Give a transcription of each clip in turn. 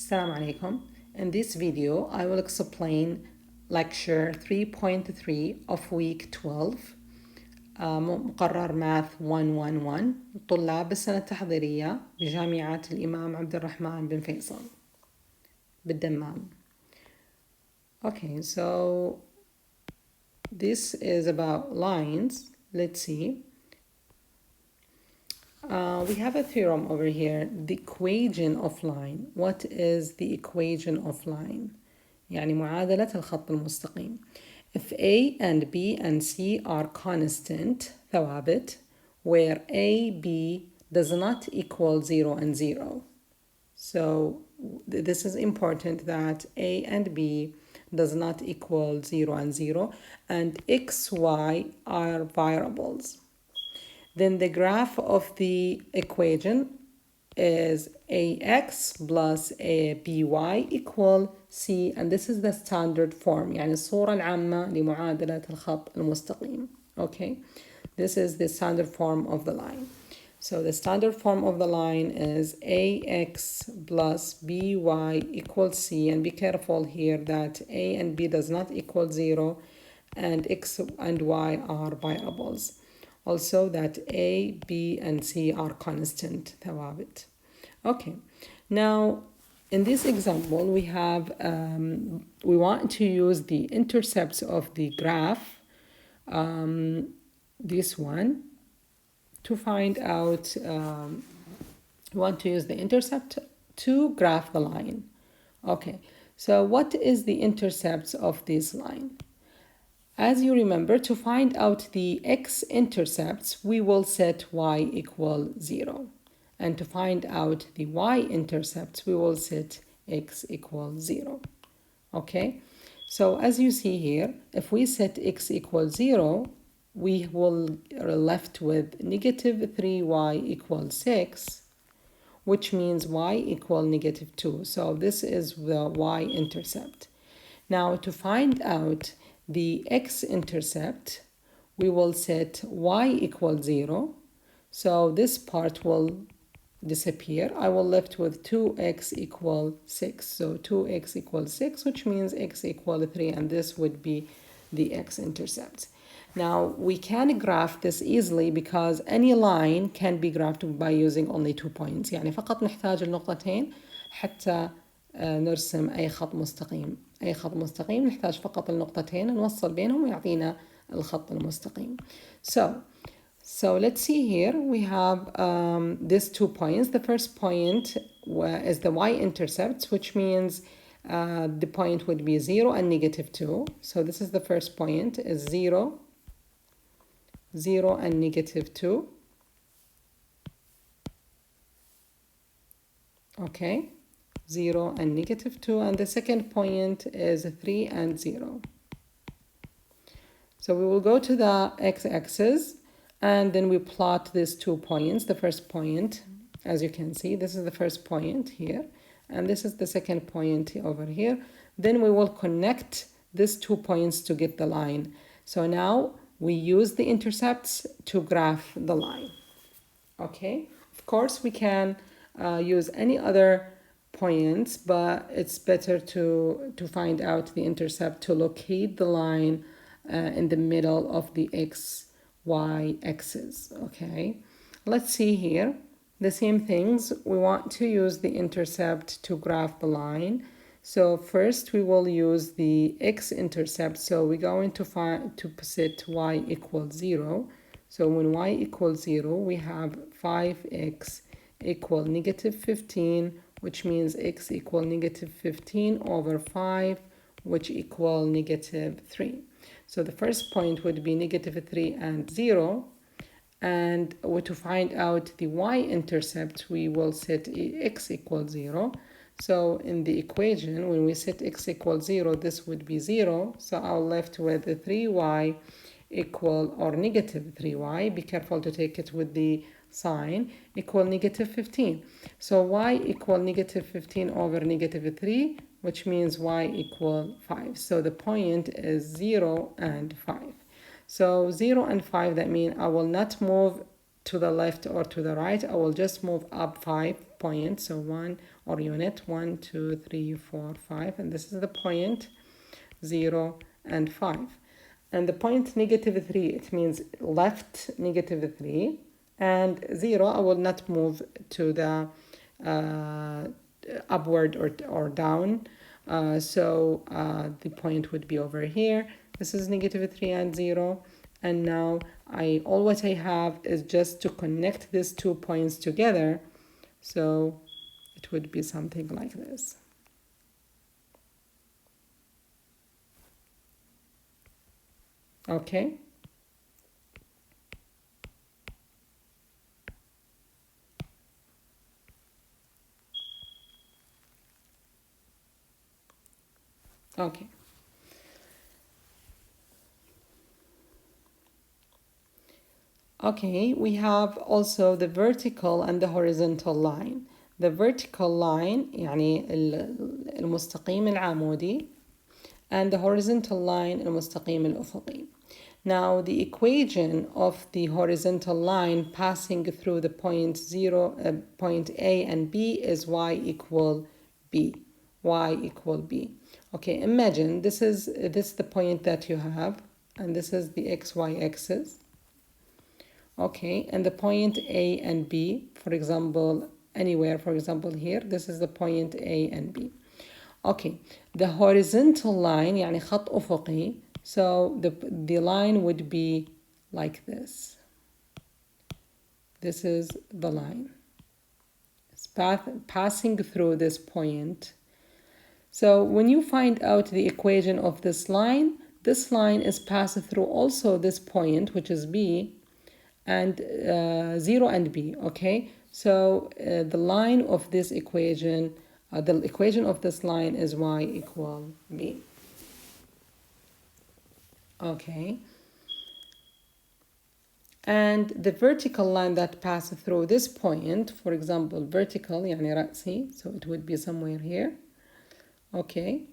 Assalamu alaikum. In this video, I will explain lecture 3.3 of week 12 مقرر Math 111 طلاب السنه التحضيريه بجامعه الامام عبدالرحمن بن فيصل بالدمام. Okay, so this is about lines. Let's see. We have a theorem over here, the equation of line. What is the equation of line? يعني معادلة الخط المستقيم. If A and B and C are constant, ثوابت, where A, B does not equal 0 and 0. So this is important that A and B does not equal 0 and 0, and X, Y are variables. Then the graph of the equation is AX plus BY equal C, and this is the standard form, يعني الصورة العامة لمعادلة الخط المستقيم. Okay, this is the standard form of the line. So the standard form of the line is AX plus BY equals C, and be careful here that A and B does not equal 0, and X and Y are variables. Also that A, B, and C are constant ثوابت. Okay, now in this example we have we want to use the intercepts of the graph, this one, to find out, we want to use the intercept to graph the line. Okay, so what is the intercepts of this line? As you remember, to find out the X-intercepts, we will set Y equal 0. And to find out the Y-intercepts, we will set X equal 0. Okay, so as you see here, if we set X equal 0, we will are left with negative 3Y equals 6, which means Y equal negative 2. So this is the Y-intercept. Now to find out the X-intercept, we will set Y equals 0. So this part will disappear. I will left with 2x equal 6. So 2x equals 6, which means x equal 3, and this would be the X-intercept. Now we can graph this easily because any line can be graphed by using only 2 points. يعني فقط نحتاج النقطتين حتى نرسم أي خط مستقيم. أي خط مستقيم نحتاج فقط النقطتين نوصل بينهم ويعطينا الخط المستقيم. So let's see here. We have these 2 points. The first point is the Y-intercept, which means the point would be 0 and negative 2. So this is the first point, is 0, 0 and negative 2. Okay, 0 and negative 2. And the second point is 3 and 0. So we will go to the x-axis and then we plot these 2 points. The first point, as you can see, this is the first point here, and this is the second point over here. Then we will connect these 2 points to get the line. So now we use the intercepts to graph the line. Okay, of course we can use any other points, but it's better to find out the intercept to locate the line in the middle of the y axis. Okay, let's see here the same things. We want to use the intercept to graph the line. So first we will use the x-intercept. So we're going to set y equals 0. So when y equals 0, we have 5x equal negative 15, which means x equal negative 15 over 5, which equal negative 3. So the first point would be negative 3 and 0. And to find out the y-intercept, we will set x equals 0. So in the equation, when we set x equals 0, this would be 0. So I'll left with 3y equal, or negative 3y, be careful to take it with the sign, equal negative 15. So y equal negative 15 over negative 3, which means y equal 5. So the point is 0 and 5. So 0 and 5, that means I will not move to the left or to the right. I will just move up 5 point. So 1 or unit 1, 2, 3, 4, 5, and this is the point 0 and 5. And the point -3, it means left -3, and 0, I will not move to the upward or down. So the point would be over here. This is -3 and 0. And now all what I have is just to connect these 2 points together. So it would be something like this. Okay. Okay. Okay, we have also the vertical and the horizontal line. The vertical line يعني المستقيم العمودي, and the horizontal line المستقيم الأفقي. Now the equation of the horizontal line passing through the point A and B is y equal b. Y equal b. Okay, imagine this is the point that you have, and this is the xy axis. Okay, and the point A and B, for example, anywhere, for example here, this is the point A and B. Okay, the horizontal line, يعني خط أفقي, so the line would be like this. This is the line. It's passing through this point. So when you find out the equation of this line is passed through also this point, which is B, and 0 and b. Okay, so the line of this equation, the equation of this line is y equal b. Okay, and the vertical line that passes through this point, for example, vertical يعني رأسي, so it would be somewhere here. Okay,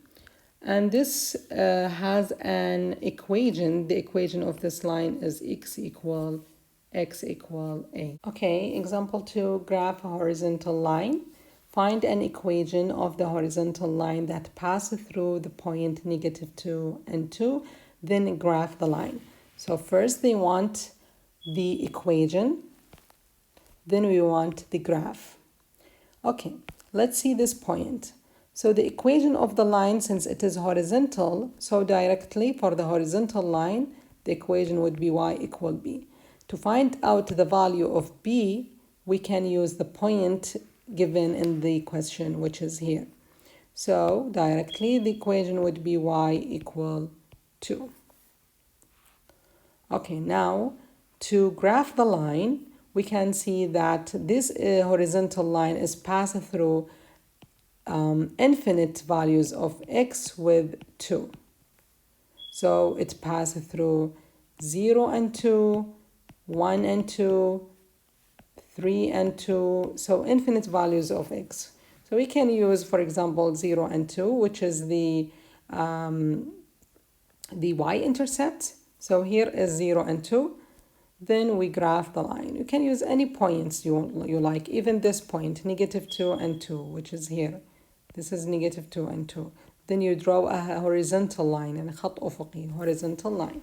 and this has an equation. The equation of this line is x equal a. Okay, example 2, graph a horizontal line. Find an equation of the horizontal line that passes through the point -2 and 2, then graph the line. So first they want the equation, then we want the graph. Okay, let's see this point. So the equation of the line, since it is horizontal, so directly for the horizontal line, the equation would be y equal b. To find out the value of b, we can use the point given in the question, which is here. So directly the equation would be y equal 2. Okay, now to graph the line, we can see that this horizontal line is passed through infinite values of x with 2. So it passes through 0 and 2, 1 and 2, 3 and 2, so infinite values of x. So we can use, for example, 0 and 2, which is the Y-intercept. So here is 0 and 2. Then we graph the line. You can use any points you like, even this point, -2 and 2, which is here. This is -2 and 2. Then you draw a horizontal line, and خط أفقي, horizontal line.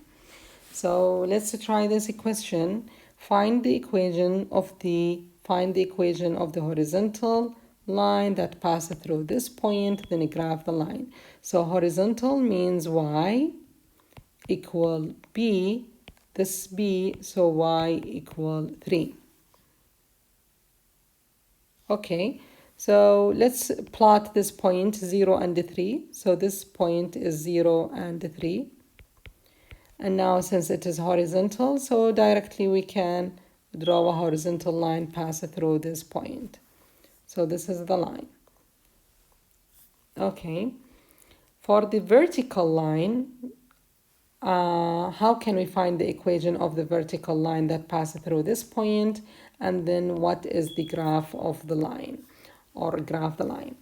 So let's try this equation. Find the equation of the horizontal line that passes through this point, then graph the line. So horizontal means y equal b, this b, so y equal 3. Okay, so let's plot this point 0 and 3. So this point is 0 and 3. And now since it is horizontal, so directly we can draw a horizontal line pass through this point. So this is the line. Okay, for the vertical line, how can we find the equation of the vertical line that passes through this point, and then what is the graph of the line, or graph the line?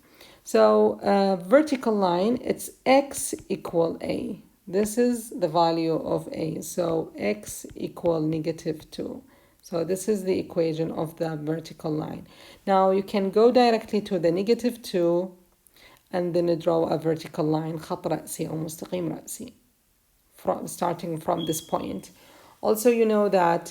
So vertical line, it's x equal a. This is the value of a, so x equal -2. So this is the equation of the vertical line. Now you can go directly to the -2 and then draw a vertical line خط رأسي أو مستقيم رأسي starting from this point. Also, you know that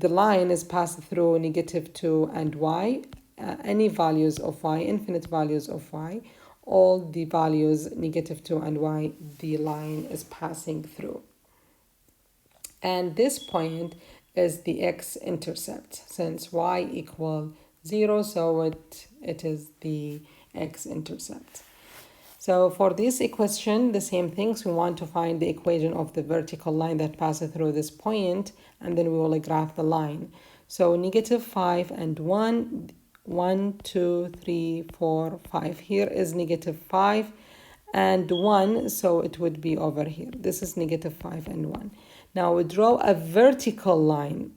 the line is passed through -2 and y. Any values of y, infinite values of y, all the values -2 and y, the line is passing through. And this point is the x-intercept, since y equal 0, so it is the x-intercept. So for this equation, the same things, we want to find the equation of the vertical line that passes through this point, and then we will graph the line. So -5 and 1, 1, 2, 3, 4, 5. Here is -5 and 1, so it would be over here. This is -5 and 1. Now we draw a vertical line,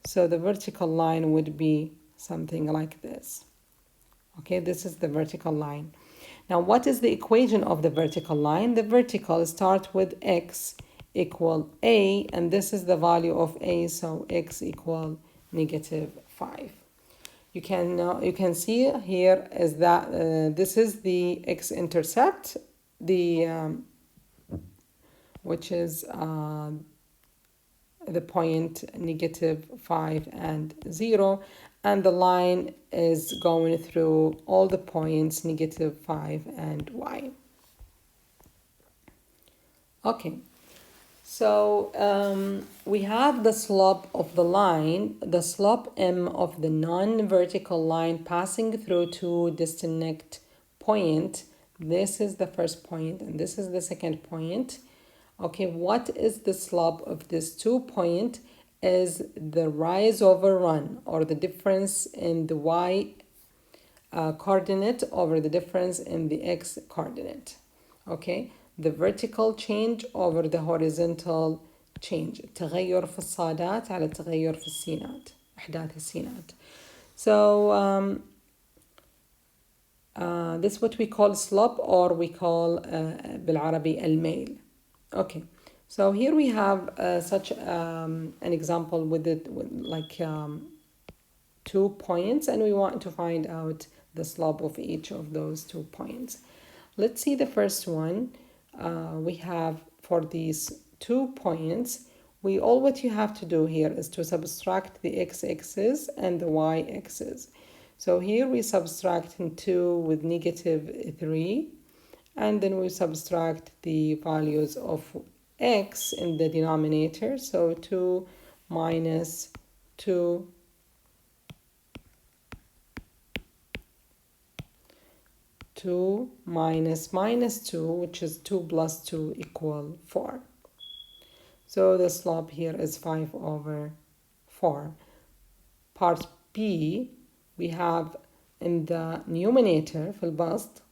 so the vertical line would be something like this. Okay, this is the vertical line. Now, what is the equation of the vertical line? The vertical starts with x equal a, and this is the value of a, so x equal -5. You can see here is that this is the x-intercept, which is the point -5 and 0, and the line is going through all the points -5 and y. Okay, so we have the slope of the line, the slope m of the non-vertical line passing through two distinct points. This is the first point and this is the second point. Okay, what is the slope of this 2 point? Is the rise over run, or the difference in the y coordinate over the difference in the x coordinate. Okay, the vertical change over the horizontal change. تغير في الصادات على تغير في السينات، أحداث السينات. So this is what we call slope, or we call بالعربي الميل. Okay. So here we have such an example with like 2 points, and we want to find out the slope of each of those 2 points. Let's see the first one. We have for these 2 points, all what you have to do here is to subtract the x-axis and the y-axis. So here we subtract 2 with -3, and then we subtract the values of x in the denominator, so 2 minus 2 2 minus -2, which is 2 plus 2 equal 4. So the slope here is 5/4. Part B, we have in the numerator في البسط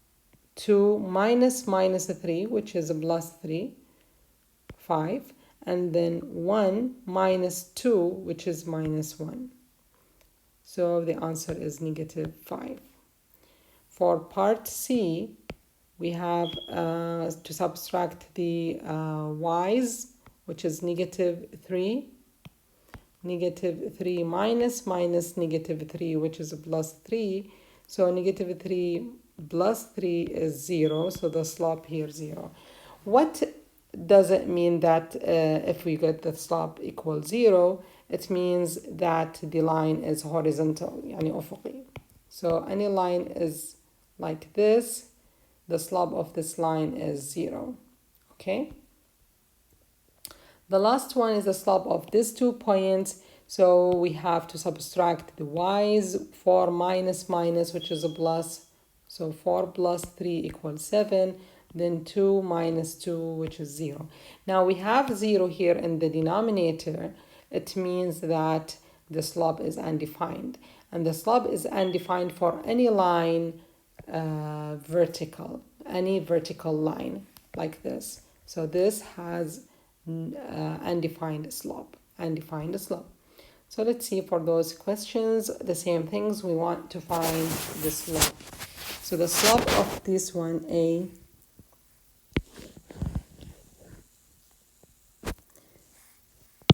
2 minus -3, which is +3, 5, and then 1 minus 2, which is -1. So the answer is -5. For part C, we have to subtract the y's, which is -3, -3 minus -3, which is +3. So -3 plus 3 is 0, so the slope here 0. What does it mean that if we get the slope equal 0? It means that the line is horizontal, يعني أفقي. So any line is like this, the slope of this line is 0. Okay? The last one is the slope of these 2 points. So we have to subtract the y's, 4 minus minus, which is a plus. So 4 plus 3 equals 7. Then 2 minus 2, which is 0. Now we have 0 here in the denominator. It means that the slope is undefined. And the slope is undefined for any line vertical, any vertical line like this. So this has undefined slope. So let's see for those questions, the same things, we want to find the slope. So the slope of this one, A,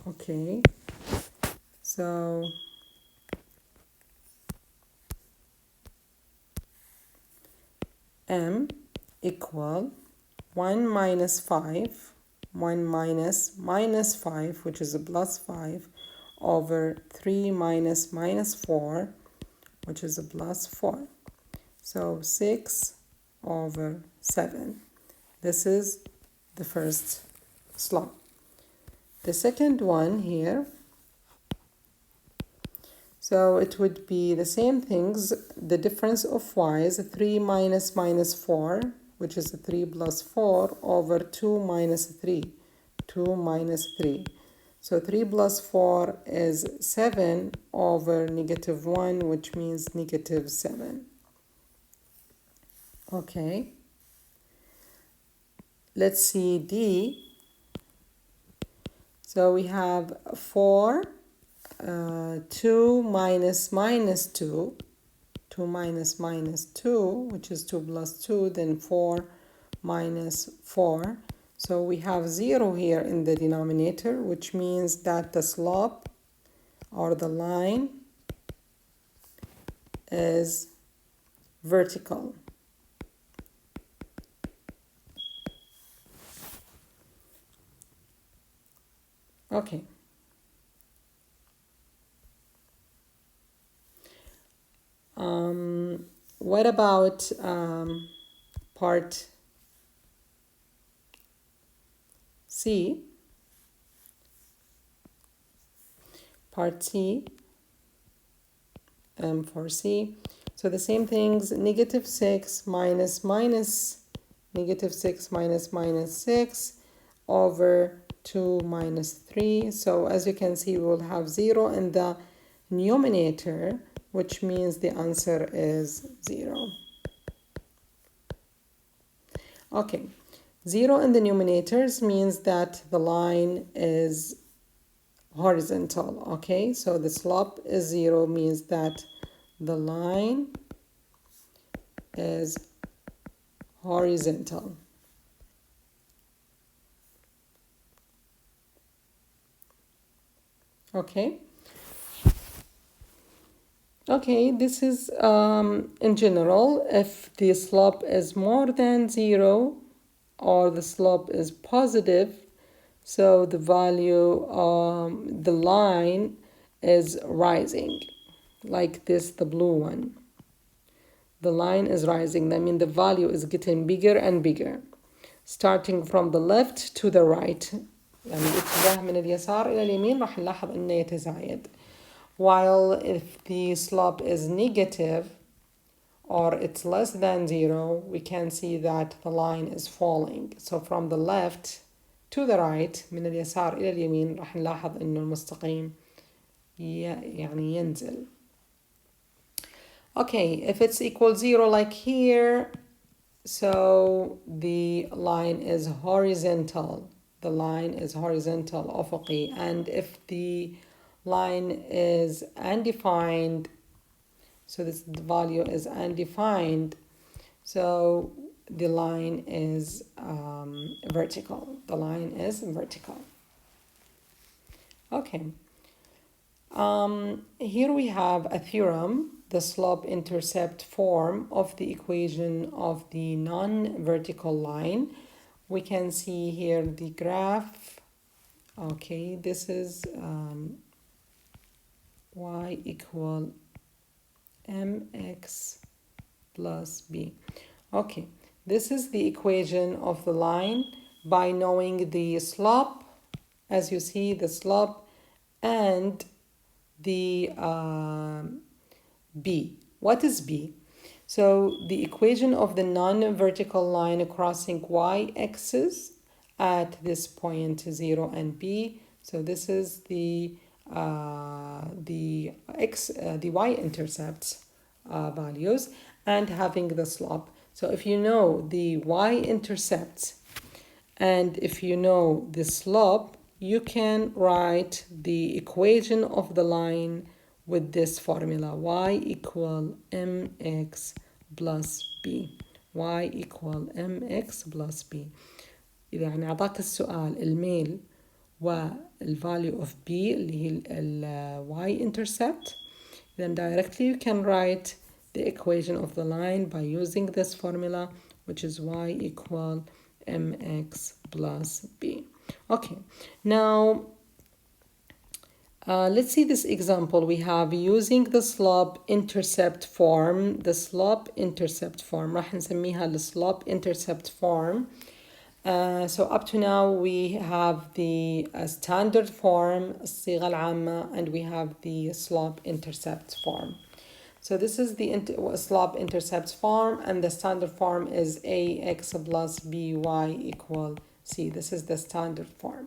okay, So m equal 1 minus 5, 1 minus 5, which is a plus 5, over 3 minus 4, which is a plus 4. So 6 over 7. This is the first slope. The second one here, so it would be the same things. The difference of y is 3 minus 4, which is 3 plus 4, over 2 minus 3. 2 minus 3. So 3 plus 4 is 7 over negative 1, which means negative 7. Okay. Let's see D. So we have 4, 2 minus 2, 2 minus 2, which is 2 plus 2, then 4 minus 4. So we have 0 here in the denominator, which means that the slope or the line is vertical. Okay. What about part C? Part C, for C. So the same things, negative 6 minus negative 6 minus 6 over 2 minus 3. So as you can see, we will have 0 in the numerator, which means the answer is 0. Okay, 0 in the numerators means that the line is horizontal. Okay, so the slope is 0 means that the line is horizontal. Okay. Okay, this is in general, if the slope is more than 0 or the slope is positive, so the value, the line is rising, like this, the blue one. The line is rising. That means the value is getting bigger and bigger, starting from the left to the right. يعني الاتجاه من اليسار إلى اليمين راح نلاحظ إنه يتزايد. While if the slope is negative or it's less than 0, we can see that the line is falling. So from the left to the right, من اليسار إلى اليمين راح نلاحظ إنه المستقيم يعني ينزل. Okay, if it's equal 0 like here, so the line is horizontal. The line is horizontal, أفقي. And if the line is undefined, so this value is undefined, so the line is vertical. The line is vertical. Okay. Here we have a theorem, the slope-intercept form of the equation of the non-vertical line. We can see here the graph. Okay, this is y equal mx plus b. Okay, this is the equation of the line by knowing the slope, as you see, the slope and the b. What is b? So the equation of the non-vertical line crossing y-axis at this point 0 and b. So this is the y-intercepts values and having the slope. So if you know the y-intercepts and if you know the slope, you can write the equation of the line with this formula, y equal mx plus b. y equal mx plus b. إذا يعني أعطاك السؤال الميل والvalue of B اللي هي Y-intercept, then directly you can write the equation of the line by using this formula, which is y equal mx plus b. Okay, now let's see this example. We have using the slope-intercept form. The slope-intercept form راح نسميها the slope-intercept form. So up to now we have the standard form الصيغة العامة, and we have the slope-intercept form. So this is the slope-intercept form, and the standard form is ax plus by equal c. This is the standard form.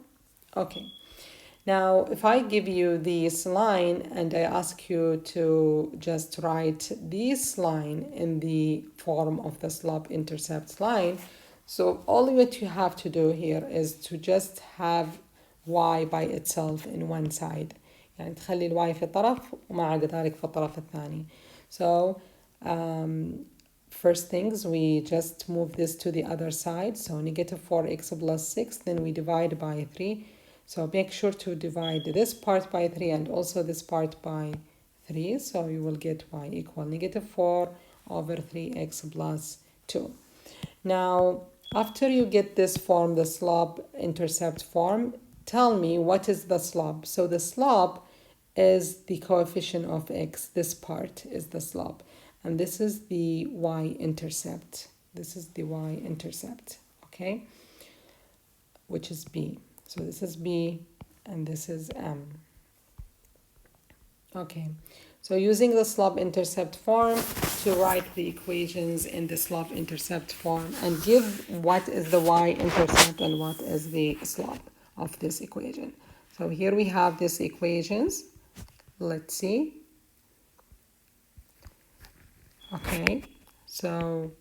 Okay. Now, if I give you this line and I ask you to just write this line in the form of the slope-intercept line, so all what you have to do here is to just have y by itself in one side. يعني تخلي الواي في طرف ومع ذلك في الطرف الثاني. So first things, we just move this to the other side. So negative 4x plus 6, then we divide by 3. So make sure to divide this part by 3 and also this part by 3. So you will get y equal negative 4 over 3x plus 2. Now, after you get this form, the slope-intercept form, tell me what is the slope. So the slope is the coefficient of x. This part is the slope. And this is the y-intercept. This is the y-intercept, okay? Which is b. So this is b and this is m. Okay, so using the slope-intercept form to write the equations in the slope-intercept form and give what is the y-intercept and what is the slope of this equation. So here we have these equations. Let's see. Okay, so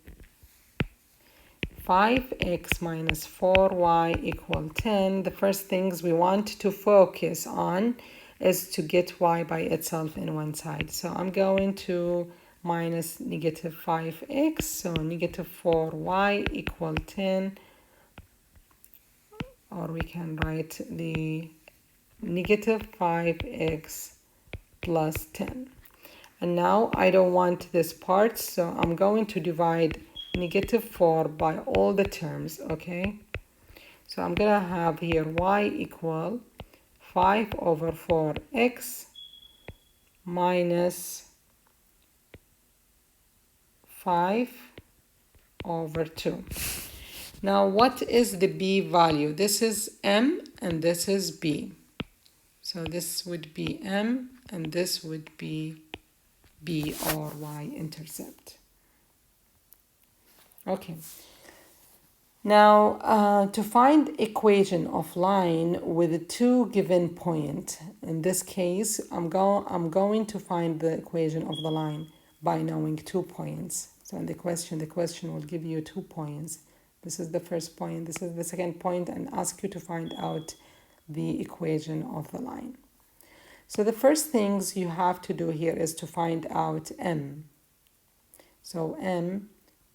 5x minus 4y equal 10. The first things we want to focus on is to get y by itself in one side. So I'm going to minus negative 5x, so negative 4y equal 10, or we can write the negative 5x plus 10. And now I don't want this part, so I'm going to divide negative 4 by all the terms, okay? So I'm gonna have here y equal 5 over 4x minus 5 over 2. Now what is the b value? This is m and this is b. So this would be m and this would be b or y-intercept. Okay. Now, to find equation of line with two given point, in this case, I'm going to find the equation of the line by knowing 2 points. So in the question will give you 2 points. This is the first point, this is the second point, and ask you to find out the equation of the line. So the first things you have to do here is to find out m. So m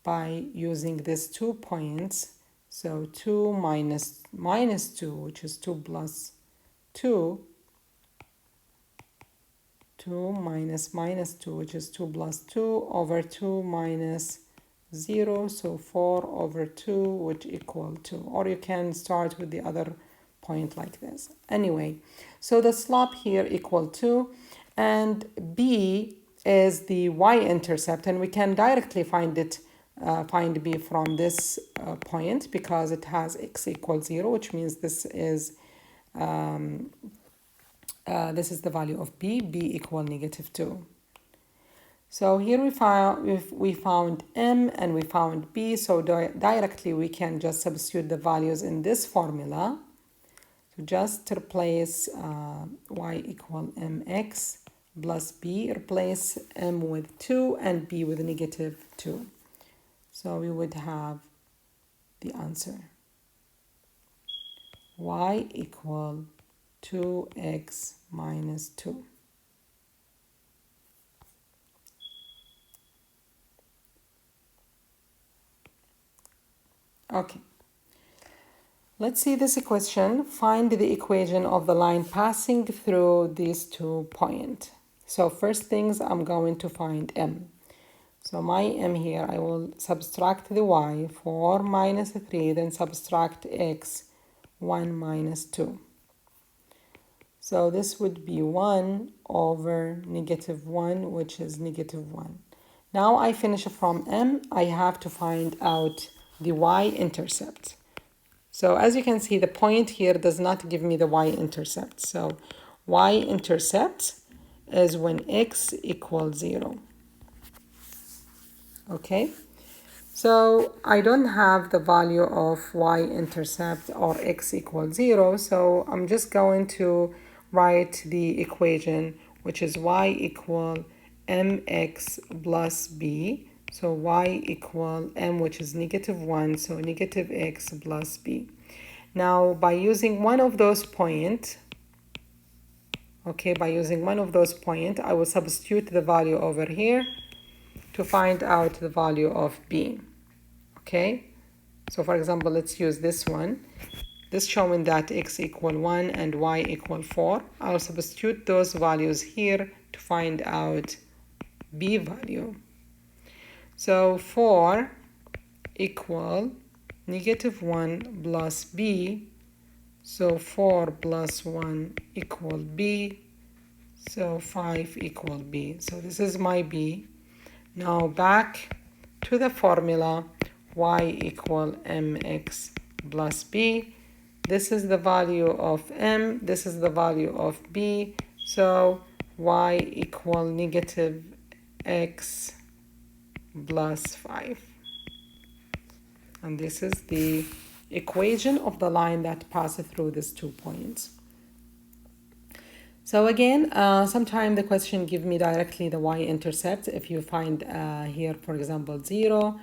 by using these 2 points, so 2 minus 2, which is 2 plus 2, 2 minus 2, which is 2 plus 2, over 2 minus 0, so 4 over 2, which equal 2. Or you can start with the other point like this. Anyway, so the slope here equal 2, and b is the y-intercept, and we can directly find it. Find b from this point because it has x equals 0, which means this is the value of b equal negative 2. So here we found m and we found b, so directly we can just substitute the values in this formula. So just replace y equal mx plus b, replace m with 2 and b with negative 2. So we would have the answer. Y equal 2x minus 2. Okay. Let's see this equation. Find the equation of the line passing through these 2 points. So first things, I'm going to find m. So my m here, I will subtract the y, 4 minus 3, then subtract x, 1 minus 2. So this would be 1 over negative 1, which is negative 1. Now I finish from m, I have to find out the y-intercept. So as you can see, the point here does not give me the y-intercept. So y-intercept is when x equals 0. Okay, so I don't have the value of y-intercept or x equals 0, so I'm just going to write the equation, which is y equal mx plus b. So y equal m, which is negative 1, so negative x plus b. Now by using one of those points, by using one of those points, I will substitute the value over here to find out the value of b. Okay, so for example, let's use this one. This showing that x equal 1 and y equal 4. I'll substitute those values here to find out b value. So 4 equal negative 1 plus b. So 4 plus 1 equal b. So 5 equal b. So this is my b. Now back to the formula, y equal mx plus b. This is the value of m, this is the value of b. So y equal negative x plus 5. And this is the equation of the line that passes through these 2 points. So again, sometimes the question give me directly the y-intercept. If you find here, for example, 0,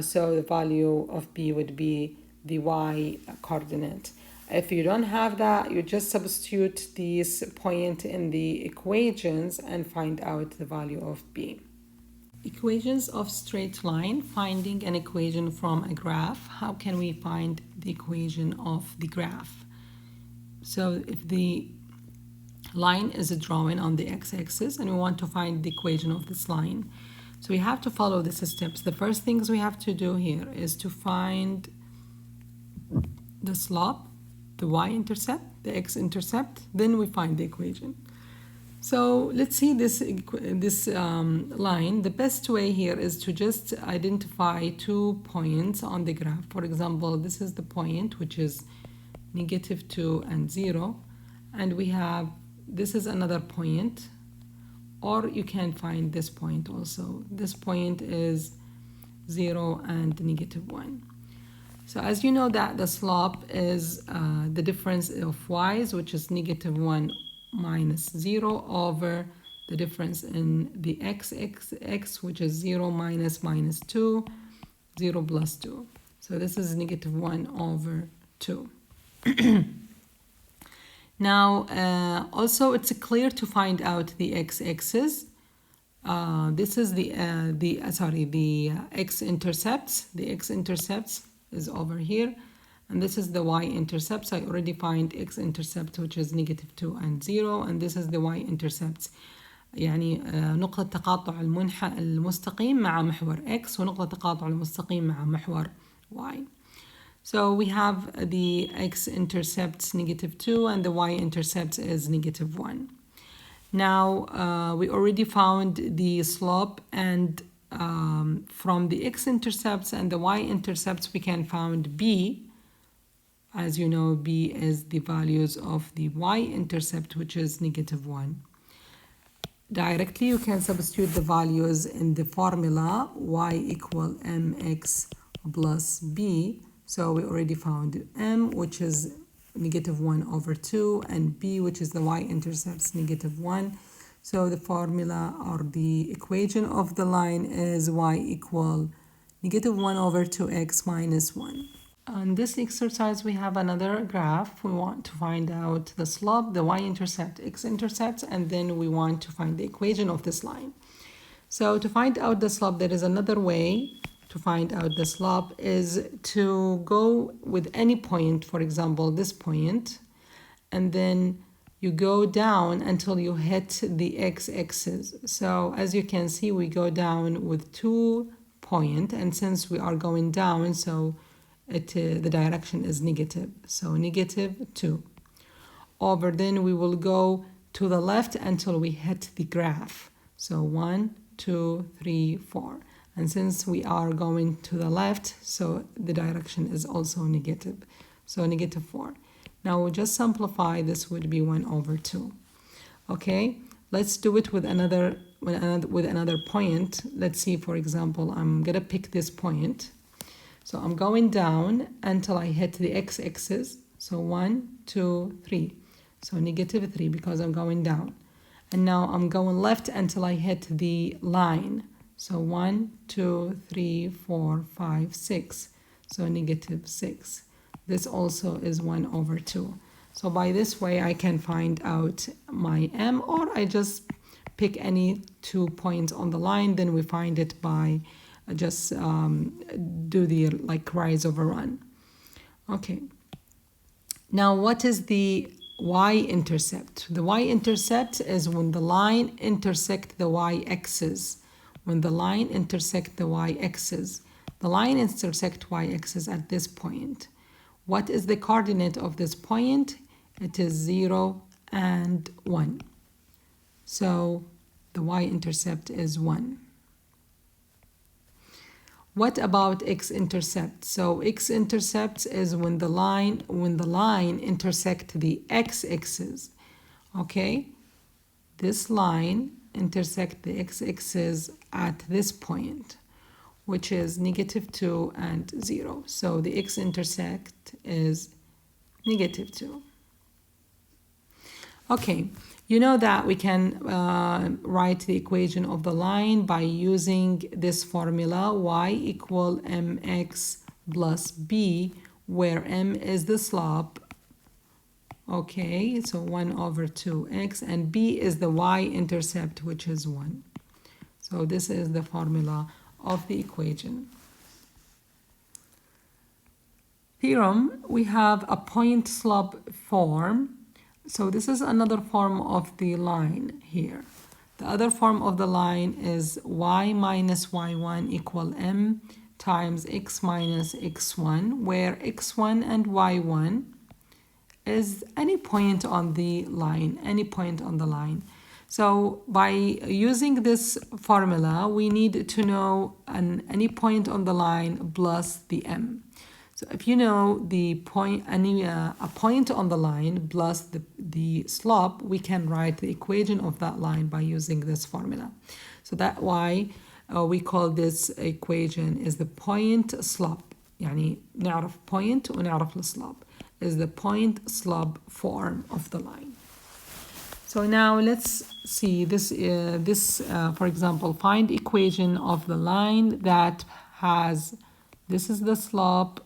so the value of b would be the y coordinate. If you don't have that, you just substitute this point in the equations and find out the value of b. Equations of straight line, finding an equation from a graph. How can we find the equation of the graph? So if the line is drawn on the x-axis and we want to find the equation of this line, so we have to follow these steps. The first things we have to do here is to find the slope, the y-intercept, the x-intercept, then we find the equation. So let's see this line. The best way here is to just identify 2 points on the graph. For example, this is the point, which is negative 2 and 0, and we have this is another point, or you can find this point also. This point is 0 and negative 1. So as you know that the slope is the difference of y's, which is negative 1 minus 0 over the difference in the x, which is 0 minus 2, 0 plus 2. So this is negative 1 over 2. Now, also it's clear to find out the x-axis. This is the x-intercepts. The x-intercepts is over here, and this is the y-intercepts. I already find x-intercept, which is negative 2 and 0, and this is the y-intercepts. يعني نقطة تقاطع المستقيم مع محور x ونقطة تقاطع المستقيم مع محور y. So we have the x-intercepts negative 2 and the y-intercept is negative 1. Now we already found the slope, and from the x-intercepts and the y-intercepts we can find b. As you know, b is the values of the y-intercept, which is negative 1. Directly you can substitute the values in the formula y equal mx plus b. So we already found m, which is negative 1 over 2, and b, which is the y-intercepts, negative 1. So the formula or the equation of the line is y equal negative 1 over 2x minus 1. On this exercise, we have another graph. We want to find out the slope, the y-intercept, x-intercepts, and then we want to find the equation of this line. So to find out the slope, there is another way to to find out the slope is to go with any point, for example, this point, and then you go down until you hit the x-axis. So as you can see, we go down with 2 points, and since we are going down, so the direction is negative. So -2. Over then we will go to the left until we hit the graph. So 1, 2, 3, 4. And since we are going to the left, so the direction is also negative. So -4. Now we'll just simplify, this would be 1/2. Okay, let's do it with another point. Let's see, for example, I'm gonna pick this point. So I'm going down until I hit the x-axis. So 1, 2, 3. So -3 because I'm going down. And now I'm going left until I hit the line. So 1, 2, 3, 4, 5, 6. So -6. This also is 1/2. So by this way, I can find out my m, or I just pick any 2 points on the line, then we find it by just do the rise over run. Okay. Now what is the Y-intercept? The Y-intercept is when the line intersect the y-axis. When the line intersect the y-axis. The line intersect y-axis at this point. What is the coordinate of this point? It is 0 and 1. So the y-intercept is 1. What about x-intercept? So x-intercept is when the line intersect the x-axis. Okay? This line intersect the x-axis at this point, which is -2 and 0. So the x-intercept is -2. Okay, you know that we can write the equation of the line by using this formula, y equal mx plus b, where m is the slope. Okay, so 1/2x, and b is the y-intercept, which is 1. So this is the formula of the equation. Theorem, we have a point-slop form. So this is another form of the line here. The other form of the line is y minus y1 equal m times x minus x1, where x1 and y1 is any point on the line, any point on the line. So by using this formula, we need to know any point on the line plus the m. So if you know the point, a point on the line plus the slope, we can write the equation of that line by using this formula. So that's why we call this equation is the point-slop. يعني نعرف point ونعرف السلوب. Is the point-slop form of the line. So now let's see this. For example, find equation of the line that has, this is the slope,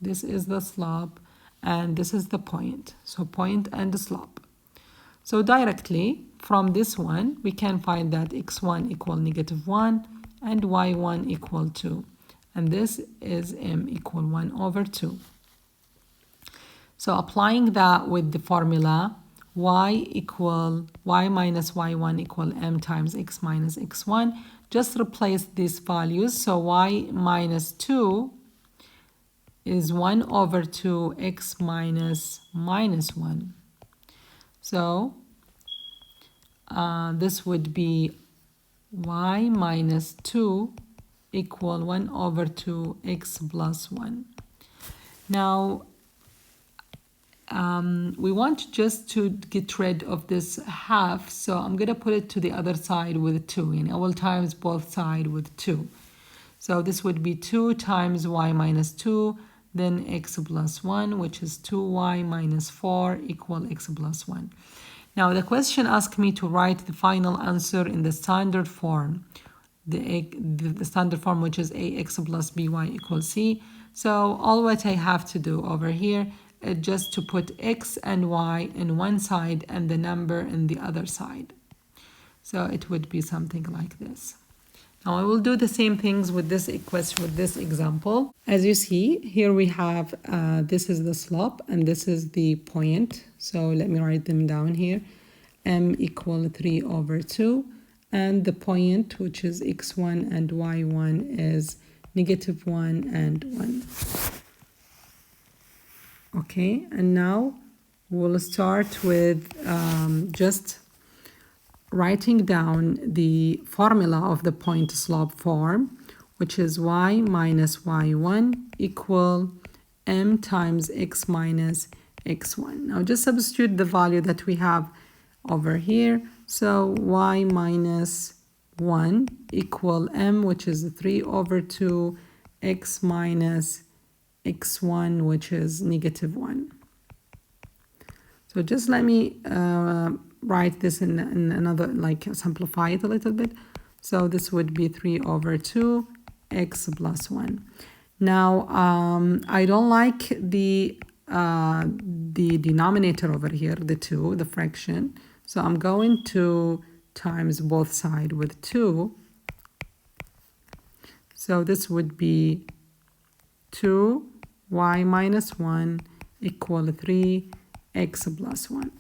this is the slope, and this is the point. So point and the slope. So directly from this one, we can find that x1 equal -1 and y1 equal 2. And this is m equal 1/2. So applying that with the formula, y minus y1 equal m times x minus x1, just replace these values. So y minus 2 is 1/2 x minus -1. So this would be y minus 2 equal 1/2 x plus 1. Now we want just to get rid of this half, so I'm going to put it to the other side with 2, and I will times both sides with 2. So this would be 2 times y minus 2, then x plus 1, which is 2y minus 4 equal x plus 1. Now the question asked me to write the final answer in the standard form, the standard form, which is ax plus by equals c. So all what I have to do over here is just to put x and y in one side and the number in the other side. So it would be something like this. Now I will do the same things with this question, with this example. As you see, here we have, this is the slope and this is the point. So let me write them down here. M equal 3 over 2. And the point, which is x1 and y1, is -1 and 1. Okay, and now we'll start with just writing down the formula of the point-slop form, which is y minus y1 equal m times x minus x1. Now just substitute the value that we have over here. So y minus 1 equal m, which is 3 over 2, x minus x1, which is -1. So just let me write this in another, like simplify it a little bit. So this would be 3 over 2 x plus 1. Now I don't like the denominator over here, the 2, the fraction. So I'm going to times both sides with 2. So this would be 2y minus 1 equal 3x plus 1.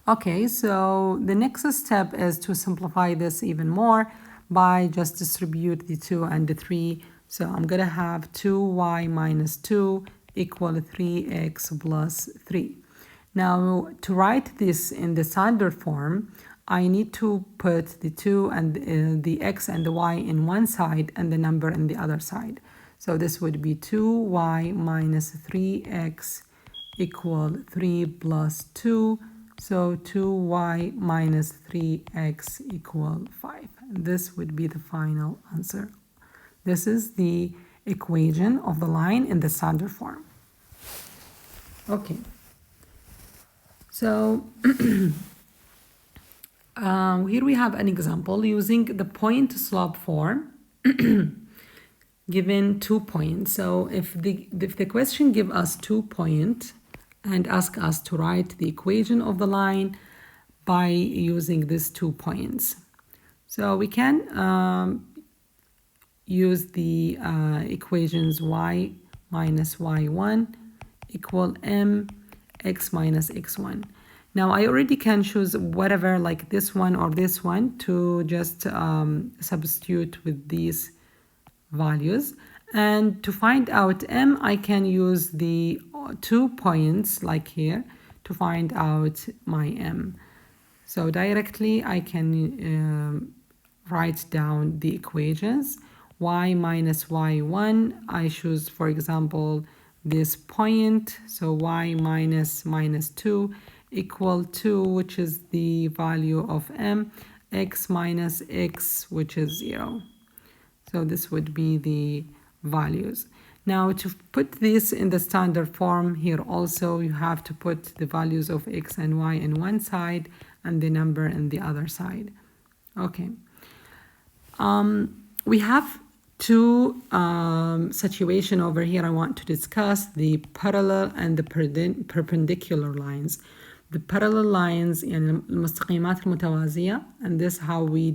Okay, so the next step is to simplify this even more by just distribute the 2 and the 3. So I'm going to have 2y minus 2 equal 3x plus 3. Now, to write this in the standard form, I need to put the 2 and the x and the y in one side and the number in the other side. So this would be 2y minus 3x equal 3 plus 2. So 2y minus 3x equal 5. This would be the final answer. This is the equation of the line in the standard form. Okay. So here we have an example using the point-slop form given 2 points. So if the question gives us 2 points and ask us to write the equation of the line by using these 2 points. So we can use the equations y minus y1 equal m x minus x1. Now I already can choose whatever, like this one or this one, to just substitute with these values. And to find out m, I can use the 2 points like here to find out my m. So directly I can write down the equations. Y minus y1, I choose, for example, this point. So y minus minus 2 equal 2, which is the value of m, x minus x, which is 0. So this would be the values. Now to put this in the standard form here also, you have to put the values of x and y in one side and the number in the other side. Okay. We have 2 situations over here I want to discuss, the parallel and the perpendicular lines. The parallel lines يعني المستقيمات المتوازية, and this how we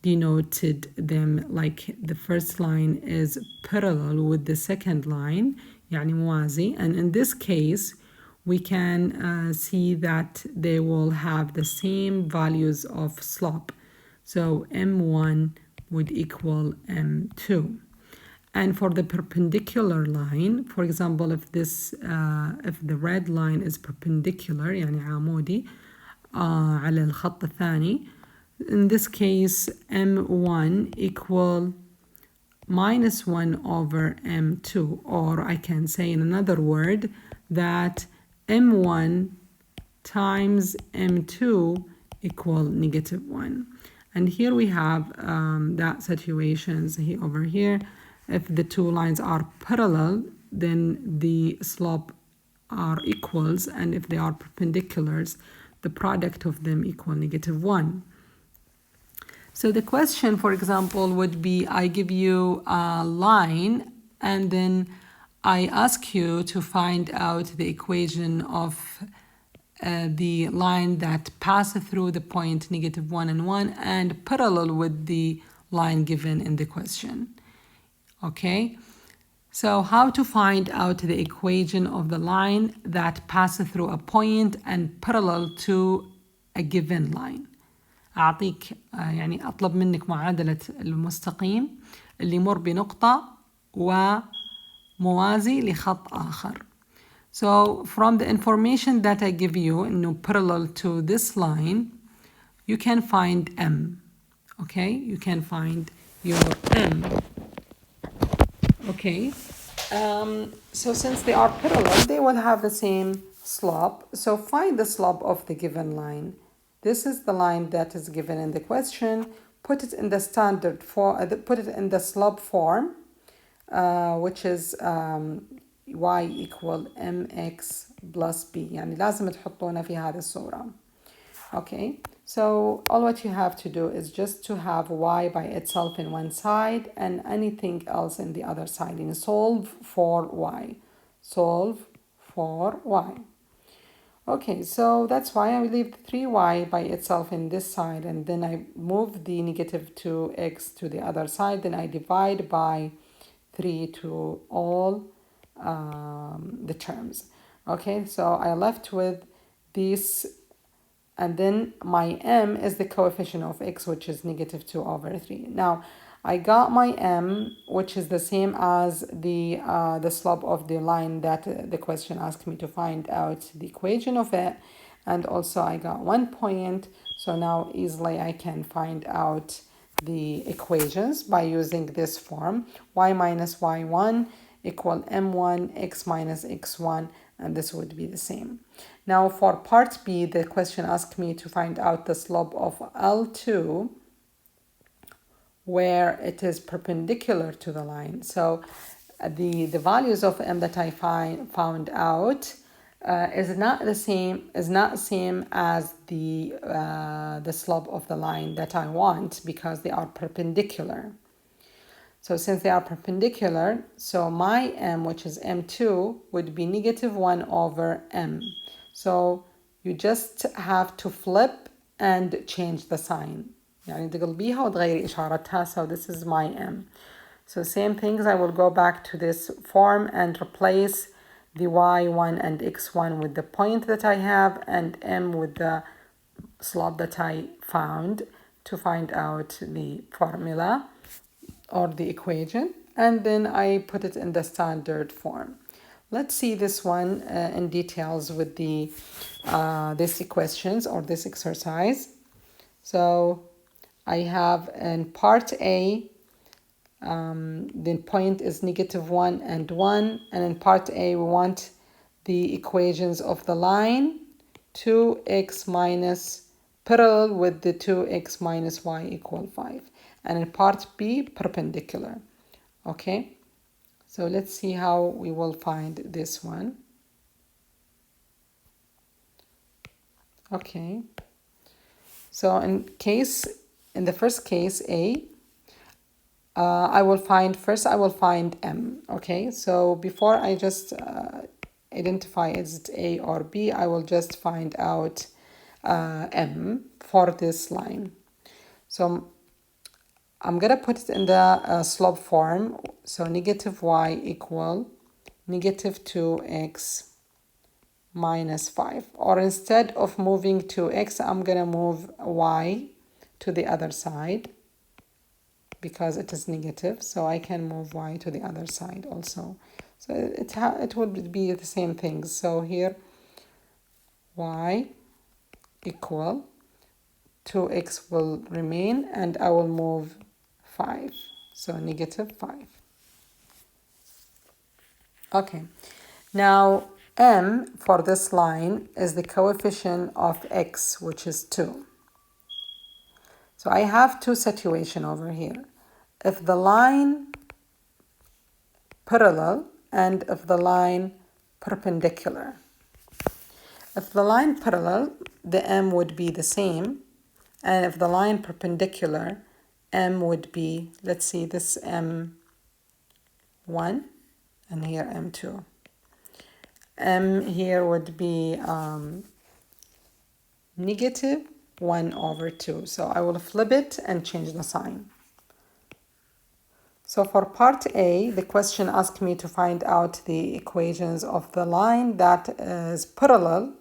denoted them, like the first line is parallel with the second line يعني موازي, and in this case we can see that they will have the same values of slope. So m1 would equal m2. And for the perpendicular line, for example, if the red line is perpendicular يعني عمودي على الخط الثاني, in this case m1 equal minus 1 over m2, or I can say in another word that m1 times m2 equal -1. And here we have that situations here over here. If the 2 lines are parallel, then the slope are equals, and if they are perpendiculars, the product of them equal -1. So the question, for example, would be, I give you a line and then I ask you to find out the equation of the line that passes through the point -1 and 1 and parallel with the line given in the question. Okay, so how to find out the equation of the line that passes through a point and parallel to a given line. أعطيك يعني أطلب منك معادلة المستقيم اللي يمر بنقطة وموازي لخط آخر. So from the information that I give you, إنه parallel to this line, you can find M. Okay, you can find your M. Okay, so since they are parallel, they will have the same slope. So find the slope of the given line. This is the line that is given in the question. Put it in the standard form, put it in the slope form, which is y equal mx plus b. يعني لازم تحطونه في هذه الصورة. Okay, so all what you have to do is just to have y by itself in one side and anything else in the other side. And solve for y. Solve for y. Okay, so that's why I leave 3y by itself in this side, and then I move the -2x to the other side, then I divide by 3 to all the terms. Okay, so I left with this, and then my m is the coefficient of x, which is -2/3. Now, I got my m, which is the same as the slope of the line that the question asked me to find out the equation of it. And also I got 1 point. So now easily I can find out the equations by using this form. Y minus y1 equal m1, x minus x1, and this would be the same. Now for part B, the question asked me to find out the slope of L2 where it is perpendicular to the line. So the values of m that I found out is not same as the slope of the line that I want, because they are perpendicular. So since they are perpendicular, so my m, which is m2, would be -1/m. So you just have to flip and change the sign. يعني تقلبيها وتغيري إشارتها. So this is my m. So same things, I will go back to this form and replace the y1 and x1 with the point that I have and m with the slope that I found to find out the formula or the equation, and then I put it in the standard form. Let's see this one in details with the these questions or this exercise. So I have in part A, the point is -1 and 1, and in part A we want the equations of the line 2x minus parallel with the 2x minus y equal 5. And in part B, perpendicular. Okay, so let's see how we will find this one. Okay, so in the first case A, I will find m. Okay, so before I just identify is it A or B, I will just find out m for this line. So I'm gonna put it in the slope form. So -y equal -2x minus 5. Or instead of moving 2x, I'm gonna move y to the other side because it is negative. So I can move y to the other side also. So it would be the same things. So here y equal 2x will remain, and I will move 5, so -5. Okay, now m for this line is the coefficient of x, which is 2. So I have two situations over here. If the line parallel and if the line perpendicular. If the line parallel, the m would be the same, and if the line perpendicular, m would be, let's see, this m1 and here m2. M here would be negative 1 over 2. So I will flip it and change the sign. So for part A, the question asked me to find out the equations of the line that is parallel.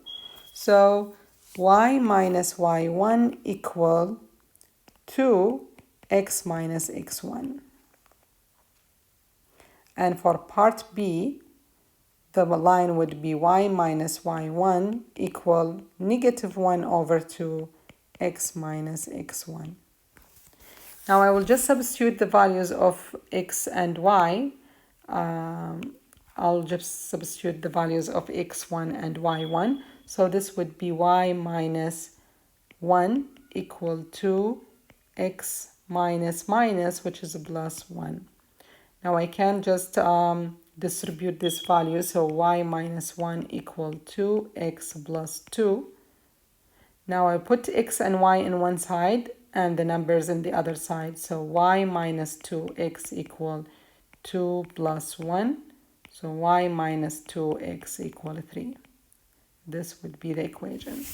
So y minus y1 equal 2x minus x1. And for part B, the line would be y minus y1 equal negative 1 over 2 x minus x1. Now I will just substitute the values of x and y. I'll just substitute the values of x1 and y1. So this would be y minus 1 equal to x minus minus, which is a plus 1. Now I can just distribute this value. So y minus 1 equal to x plus 2. Now I put x and y in one side and the numbers in the other side. So y minus 2x equal 2 plus 1. So y minus 2x equal 3. This would be the equation.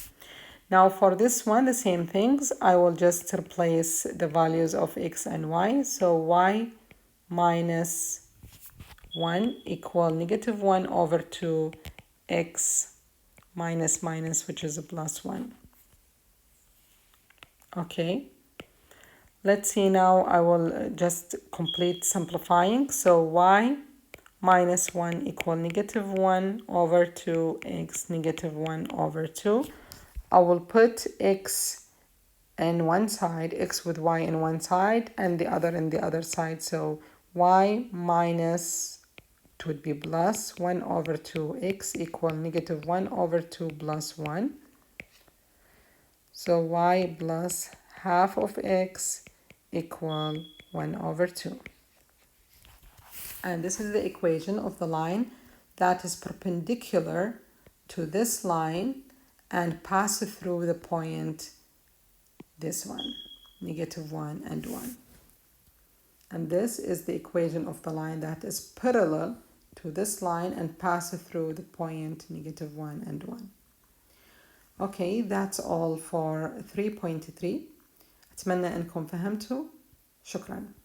Now for this one, the same things. I will just replace the values of x and y. So y minus 1 equal negative 1 over 2 x minus minus, which is a plus 1. Okay, let's see now. I will just complete simplifying. So y minus 1 equal negative 1 over 2 x negative 1 over 2. I will put x in one side, x with y in one side, and the other in the other side. So y minus, it would be plus 1 over 2x equal negative 1 over 2 plus 1. So y plus half of x equal 1 over 2. And this is the equation of the line that is perpendicular to this line and pass through the point, this one, negative 1 and 1. And this is the equation of the line that is parallel to this line and pass through the point negative 1 and 1. Okay, that's all for 3.3. أتمنى أنكم فهمتوا. شكراً.